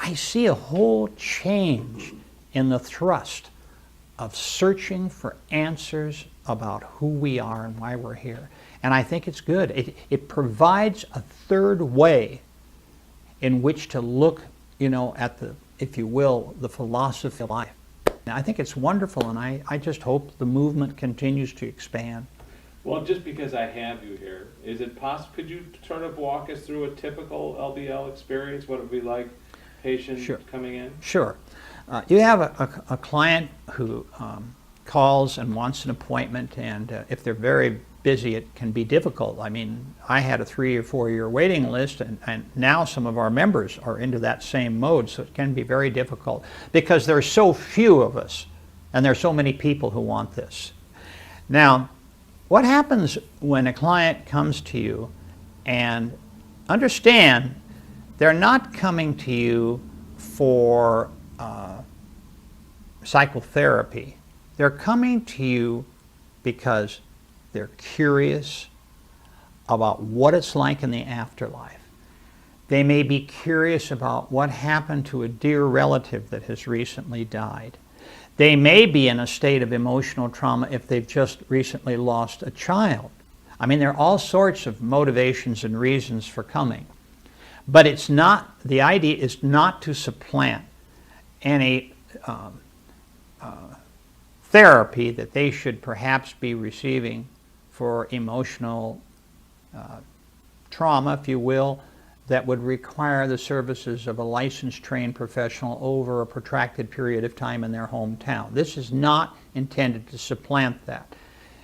I see a whole change in the thrust of searching for answers about who we are and why we're here. And I think it's good. It provides a third way in which to look, at the, if you will, the philosophy of life. And I think it's wonderful, and I just hope the movement continues to expand. Well, just because I have you here, is it possible, could you sort of walk us through a typical LBL experience, what it would be like, patient coming in? Sure. You have a client who calls and wants an appointment, and if they're very busy, it can be difficult. I mean, I had a 3 or 4 year waiting list, and now some of our members are into that same mode, so it can be very difficult because there are so few of us, and there are so many people who want this. Now, what happens when a client comes to you, and understand they're not coming to you for psychotherapy. They're coming to you because they're curious about what it's like in the afterlife. They may be curious about what happened to a dear relative that has recently died. They may be in a state of emotional trauma if they've just recently lost a child. I mean, there are all sorts of motivations and reasons for coming. But it's not, the idea is not to supplant any therapy that they should perhaps be receiving for emotional trauma, if you will, that would require the services of a licensed trained professional over a protracted period of time in their hometown. This is not intended to supplant that.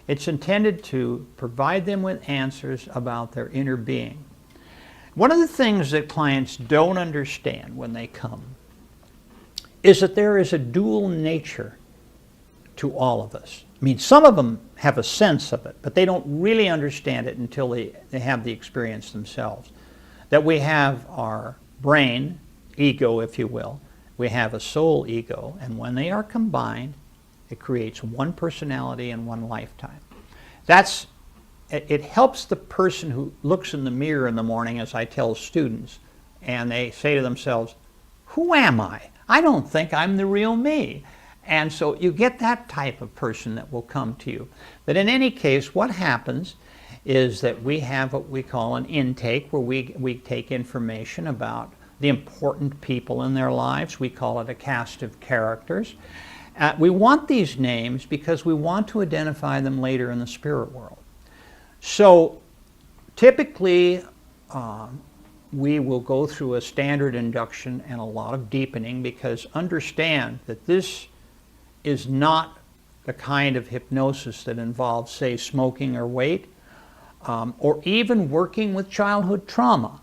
It's intended to provide them with answers about their inner being. One of the things that clients don't understand when they come is that there is a dual nature to all of us. I mean, some of them have a sense of it, but they don't really understand it until they have the experience themselves. That we have our brain, ego if you will, we have a soul ego, and when they are combined, it creates one personality and one lifetime. It helps the person who looks in the mirror in the morning, as I tell students, and they say to themselves, who am I? I don't think I'm the real me. And so you get that type of person that will come to you. But in any case, what happens is that we have what we call an intake, where we take information about the important people in their lives. We call it a cast of characters. We want these names because we want to identify them later in the spirit world. So typically, we will go through a standard induction and a lot of deepening, because understand that this is not the kind of hypnosis that involves, say, smoking or weight, or even working with childhood trauma,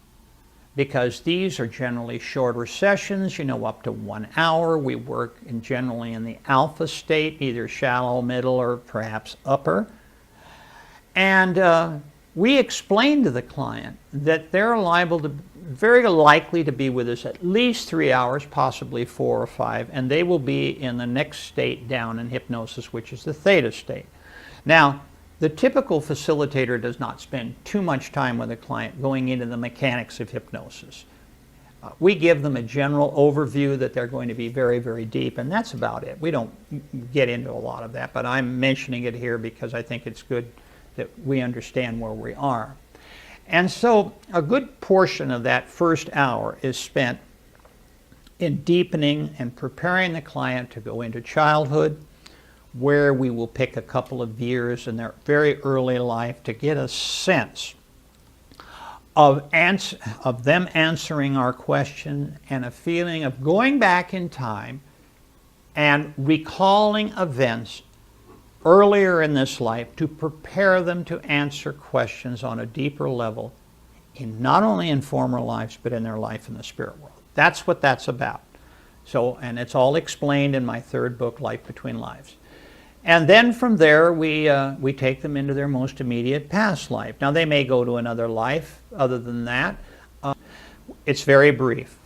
because these are generally shorter sessions, up to 1 hour. We work generally in the alpha state, either shallow, middle, or perhaps upper. And we explain to the client that they're very likely to be with us at least 3 hours, possibly 4 or 5, and they will be in the next state down in hypnosis, which is the theta state. Now, the typical facilitator does not spend too much time with a client going into the mechanics of hypnosis. We give them a general overview that they're going to be very, very deep, and that's about it. We don't get into a lot of that, but I'm mentioning it here because I think it's good that we understand where we are. And so a good portion of that first hour is spent in deepening and preparing the client to go into childhood, where we will pick a couple of years in their very early life to get a sense of them answering our question, and a feeling of going back in time and recalling events earlier in this life to prepare them to answer questions on a deeper level, not only in former lives, but in their life in the spirit world. That's what that's about. So, and it's all explained in my third book, Life Between Lives. And then from there, we take them into their most immediate past life. Now, they may go to another life other than that. It's very brief.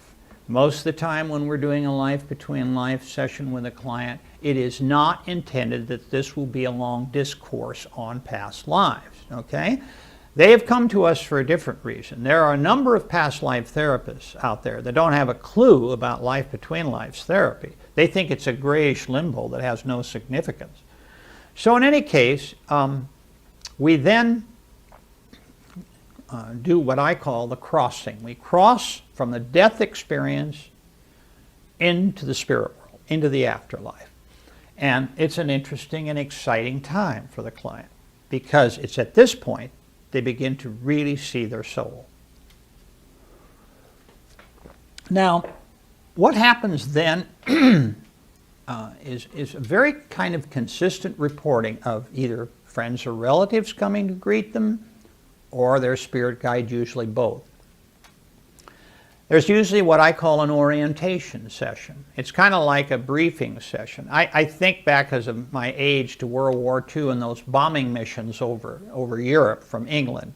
Most of the time when we're doing a Life Between Life session with a client, it is not intended that this will be a long discourse on past lives, okay? They have come to us for a different reason. There are a number of past life therapists out there that don't have a clue about life between lives therapy. They think it's a grayish limbo that has no significance. So in any case, we then do what I call the crossing. We cross from the death experience into the spirit world, into the afterlife. And it's an interesting and exciting time for the client, because it's at this point they begin to really see their soul. Now, what happens then is a very kind of consistent reporting of either friends or relatives coming to greet them, or their spirit guide, usually both. There's usually what I call an orientation session. It's kind of like a briefing session. I think back, because of my age, to World War II and those bombing missions over Europe from England.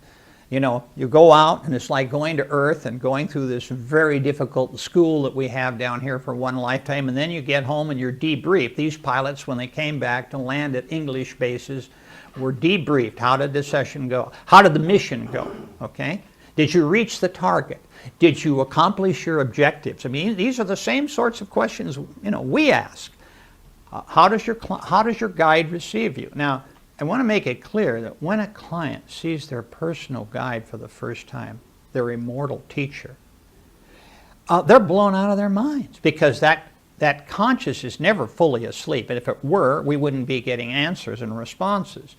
You know, you go out and it's like going to Earth and going through this very difficult school that we have down here for one lifetime, and then you get home and you're debriefed. These pilots, when they came back to land at English bases, were debriefed. How did the session go? How did the mission go? Okay? Did you reach the target? Did you accomplish your objectives? I mean, these are the same sorts of questions, you know, we ask. How does your guide receive you? Now, I want to make it clear that when a client sees their personal guide for the first time, their immortal teacher, they're blown out of their minds, because that conscious is never fully asleep. And if it were, we wouldn't be getting answers and responses.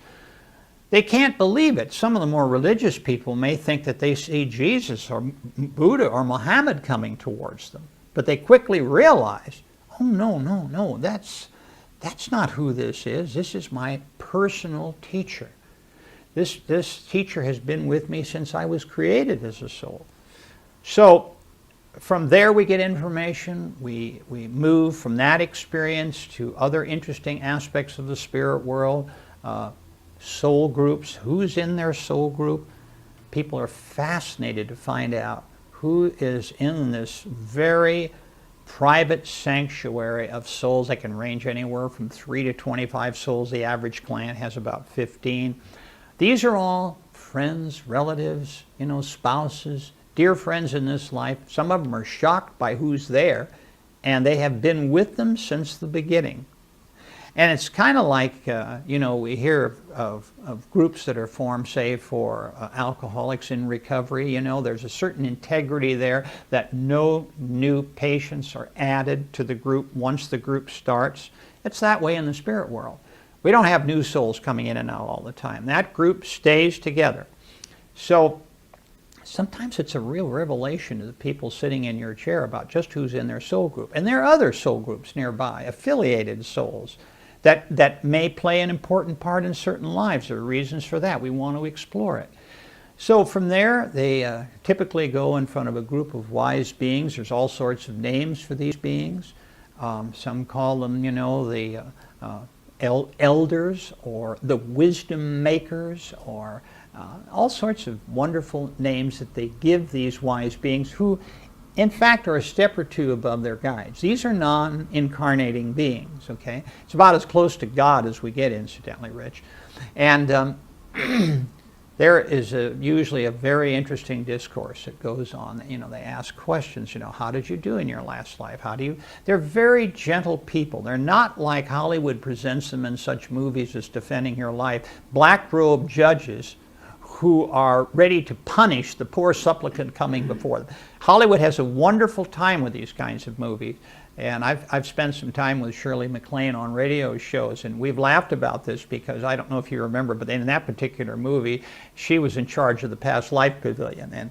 They can't believe it. Some of the more religious people may think that they see Jesus or Buddha or Muhammad coming towards them. But they quickly realize, oh, no, that's not who this is. This is my personal teacher. This teacher has been with me since I was created as a soul. So from there we get information. We move from that experience to other interesting aspects of the spirit world. Soul groups, who's in their soul group. People are fascinated to find out who is in this very private sanctuary of souls that can range anywhere from 3 to 25 souls. The average client has about 15. These are all friends, relatives, you know, spouses, dear friends in this life. Some of them are shocked by who's there, and they have been with them since the beginning. And it's kind of like, you know, we hear of groups that are formed, say, for alcoholics in recovery. You know, there's a certain integrity there that no new patients are added to the group once the group starts. It's that way in the spirit world. We don't have new souls coming in and out all the time. That group stays together. So sometimes it's a real revelation to the people sitting in your chair about just who's in their soul group. And there are other soul groups nearby, affiliated souls, that may play an important part in certain lives. There are reasons for that. We want to explore it. So from there, they typically go in front of a group of wise beings. There's all sorts of names for these beings. Some call them, you know, the elders, or the wisdom makers, or all sorts of wonderful names that they give these wise beings, who in fact are a step or two above their guides. These are non-incarnating beings, okay? It's about as close to God as we get, incidentally, Rich. And there is usually a very interesting discourse that goes on. You know, they ask questions, you know, how did you do in your last life? They're very gentle people. They're not like Hollywood presents them in such movies as Defending Your Life, black robe judges who are ready to punish the poor supplicant coming before them. Hollywood has a wonderful time with these kinds of movies, and I've spent some time with Shirley MacLaine on radio shows, and we've laughed about this because I don't know if you remember, but in that particular movie, she was in charge of the past life pavilion, and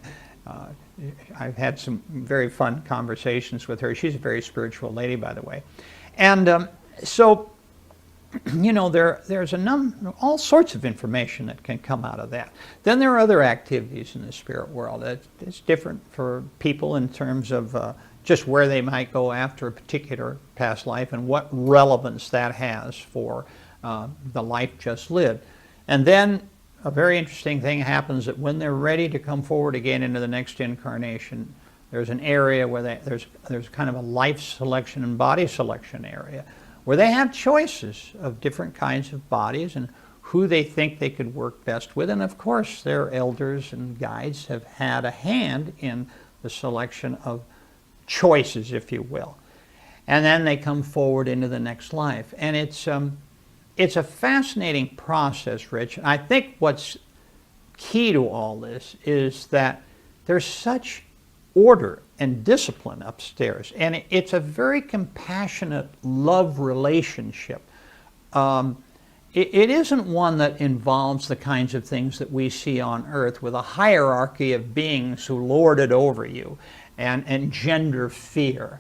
I've had some very fun conversations with her. She's a very spiritual lady, by the way. And so, you know, there's all sorts of information that can come out of that. Then there are other activities in the spirit world. It's different for people in terms of just where they might go after a particular past life and what relevance that has for the life just lived. And then a very interesting thing happens, that when they're ready to come forward again into the next incarnation, there's an area where there's kind of a life selection and body selection area, where they have choices of different kinds of bodies and who they think they could work best with. And of course, their elders and guides have had a hand in the selection of choices, if you will. And then they come forward into the next life. And it's a fascinating process, Rich. And I think what's key to all this is that there's such order and discipline upstairs. And it's a very compassionate love relationship. It isn't one that involves the kinds of things that we see on earth with a hierarchy of beings who lord it over you and engender fear.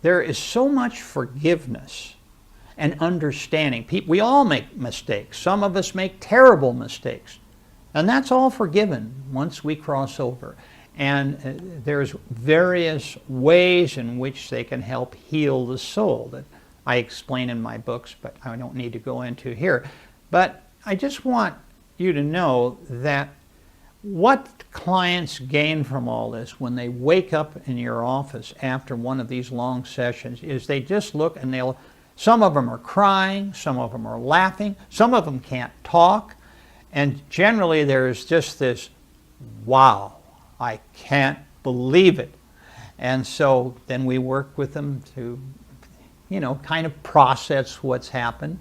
There is so much forgiveness and understanding. We all make mistakes. Some of us make terrible mistakes. And that's all forgiven once we cross over. And there's various ways in which they can help heal the soul that I explain in my books, but I don't need to go into here. But I just want you to know that what clients gain from all this when they wake up in your office after one of these long sessions is they just look and some of them are crying, some of them are laughing, some of them can't talk. And generally there's just this, wow, I can't believe it. And so then we work with them to, kind of process what's happened.